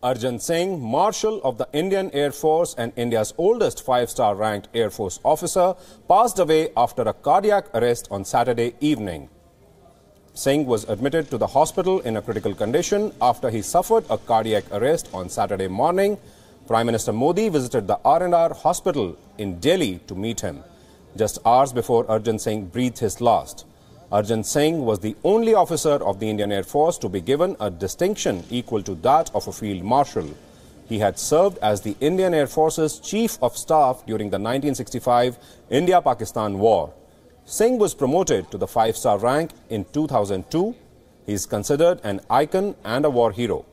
Arjan Singh, Marshal of the Indian Air Force and India's oldest five-star ranked Air Force officer, passed away after a cardiac arrest on Saturday evening. Singh was admitted to the hospital in a critical condition after he suffered a cardiac arrest on Saturday morning. Prime Minister Modi visited the R&R hospital in Delhi to meet him, just hours before Arjan Singh breathed his last. Arjan Singh was the only officer of the Indian Air Force to be given a distinction equal to that of a Field Marshal. He had served as the Indian Air Force's Chief of Staff during the 1965 India-Pakistan War. Singh was promoted to the five-star rank in 2002. He is considered an icon and a war hero.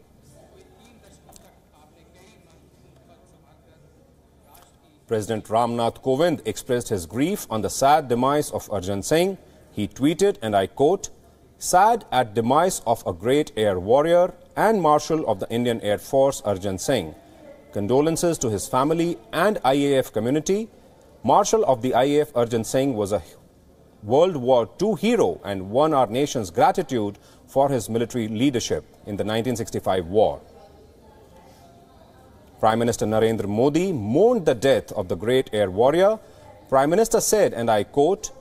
President Ramnath Kovind expressed his grief on the sad demise of Arjan Singh. He tweeted, and I quote, "Sad at demise of a great air warrior and Marshal of the Indian Air Force Arjan Singh. Condolences to his family and IAF community. Marshal of the IAF Arjan Singh was a World War II hero and won our nation's gratitude for his military leadership in the 1965 war." Prime Minister Narendra Modi mourned the death of the great air warrior. Prime Minister said, and I quote,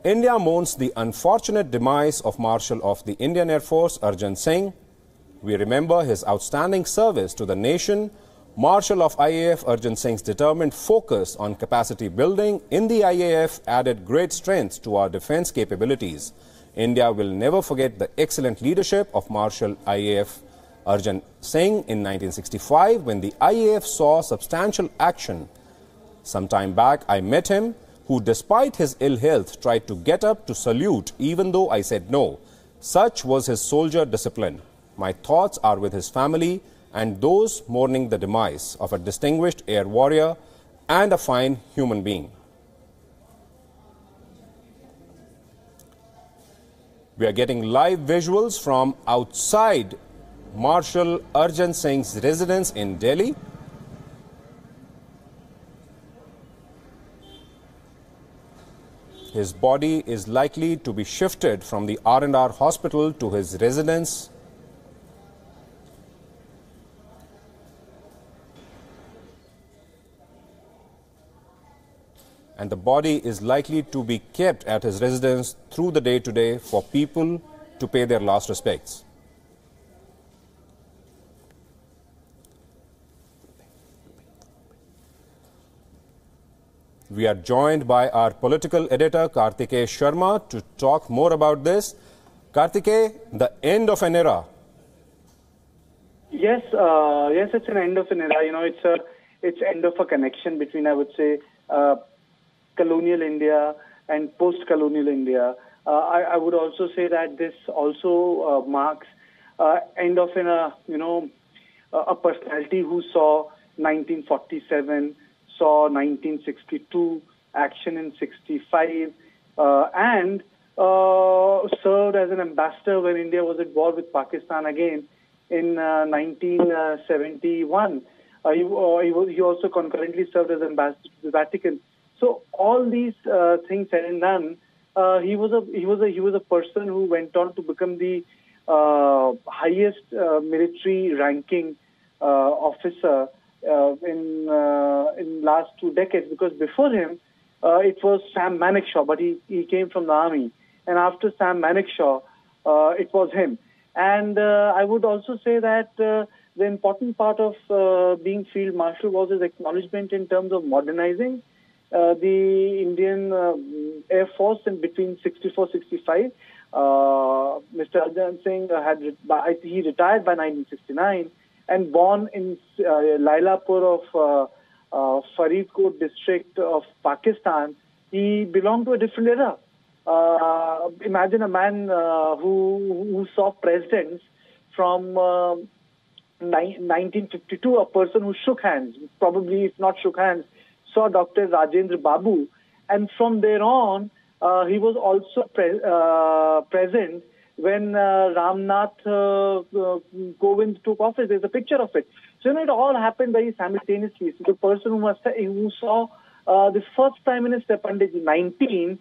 "India mourns the unfortunate demise of Marshal of the Indian Air Force Arjan Singh. We remember his outstanding service to the nation. Marshal of IAF Arjan Singh's determined focus on capacity building in the IAF added great strength to our defense capabilities. India will never forget the excellent leadership of Marshal IAF Arjan Singh in 1965 when the IAF saw substantial action. Some time back, I met him, who despite his ill health tried to get up to salute even though I said no. Such was his soldier discipline. My thoughts are with his family and those mourning the demise of a distinguished air warrior and a fine human being." We are getting live visuals from outside Marshal Arjan Singh's residence in Delhi. His body is likely to be shifted from the R&R hospital to his residence. And the body is likely to be kept at his residence through the day today for people to pay their last respects. We are joined by our political editor, Kartikeya Sharma, to talk more about this. Kartikeya, the end of an era. Yes, it's an end of an era. You know, it's end of a connection between, I would say, colonial India and post-colonial India. I would also say that this also marks end of an a personality who saw 1947. Saw 1962, action in 65, and served as an ambassador when India was at war with Pakistan again in 1971. He also concurrently served as ambassador to the Vatican. So all these things said and done, he was a person who went on to become the highest military ranking officer in last 2 decades, because before him it was Sam Manekshaw, but he came from the army, and after Sam Manekshaw it was him. And I would also say that the important part of being Field Marshal was his acknowledgement in terms of modernizing the Indian Air Force in between 64-65. Mr. Arjan Singh he retired by 1969. And born in Lailapur of Faridkot district of Pakistan, he belonged to a different era. Imagine a man who saw presidents from 1952, a person who shook hands, probably if not shook hands, saw Dr. Rajendra Babu. And from there on, he was also present when Ramnath Kovind took office. There's a picture of it. So it all happened very simultaneously. So the person who saw the first Prime Minister, Pandit 19,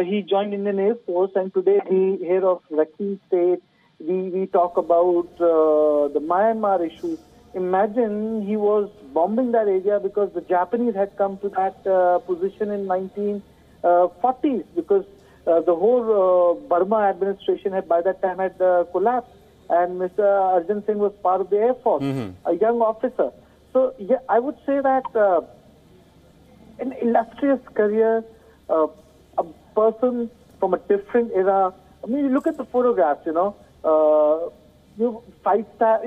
he joined Indian Air Force, and today we hear of Rakhine State. We talk about the Myanmar issue. imagine he was bombing that area because the Japanese had come to that position in 1940s, because the whole Burma administration had by that time had collapsed, and Mr. Arjan Singh was part of the Air Force, a young officer. So yeah, I would say that an illustrious career, a person from a different era. I mean, you look at the photographs, five-star,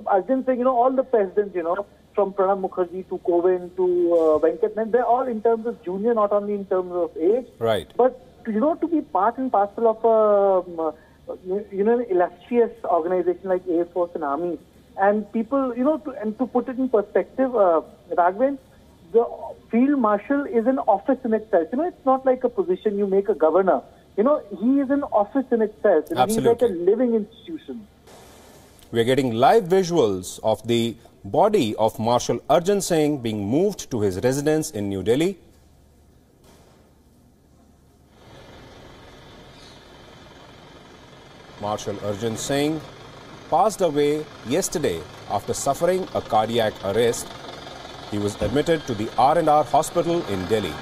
Arjun Singh, all the presidents, from Pranab Mukherjee to Kovind to Venkat, they're all in terms of junior, not only in terms of age. Right. But, to be part and parcel of an illustrious organization like Air Force and Army, and people, to put it in perspective, Raghavan, the Field Marshal is an office in itself. It's not like a position you make a governor. He is an office in itself. He's like a living institution. We are getting live visuals of the body of Marshal Arjan Singh being moved to his residence in New Delhi. Marshal Arjan Singh passed away yesterday after suffering a cardiac arrest. He was admitted to the R&R hospital in Delhi.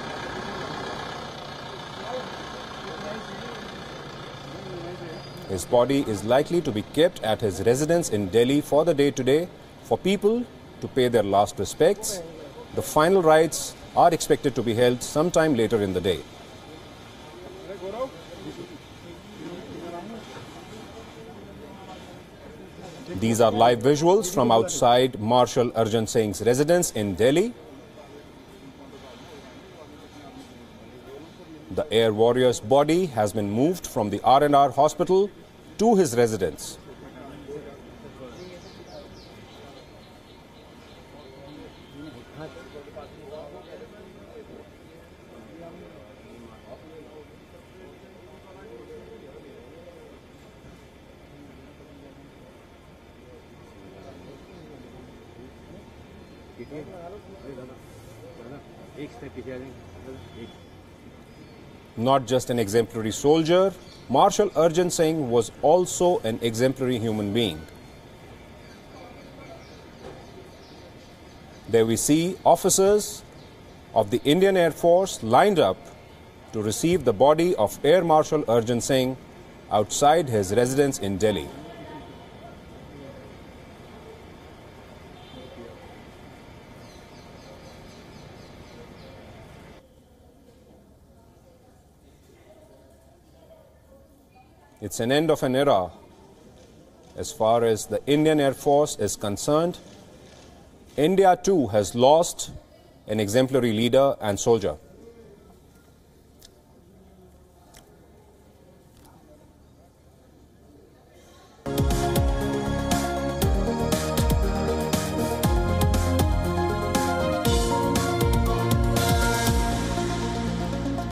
His body is likely to be kept at his residence in Delhi for the day today for people to pay their last respects. The final rites are expected to be held sometime later in the day. These are live visuals from outside Marshal Arjan Singh's residence in Delhi. The air warrior's body has been moved from the R&R hospital to his residence. Not just an exemplary soldier, Marshal Arjan Singh was also an exemplary human being. There we see officers of the Indian Air Force lined up to receive the body of Air Marshal Arjan Singh outside his residence in Delhi. It's an end of an era as far as the Indian Air Force is concerned. India too has lost an exemplary leader and soldier.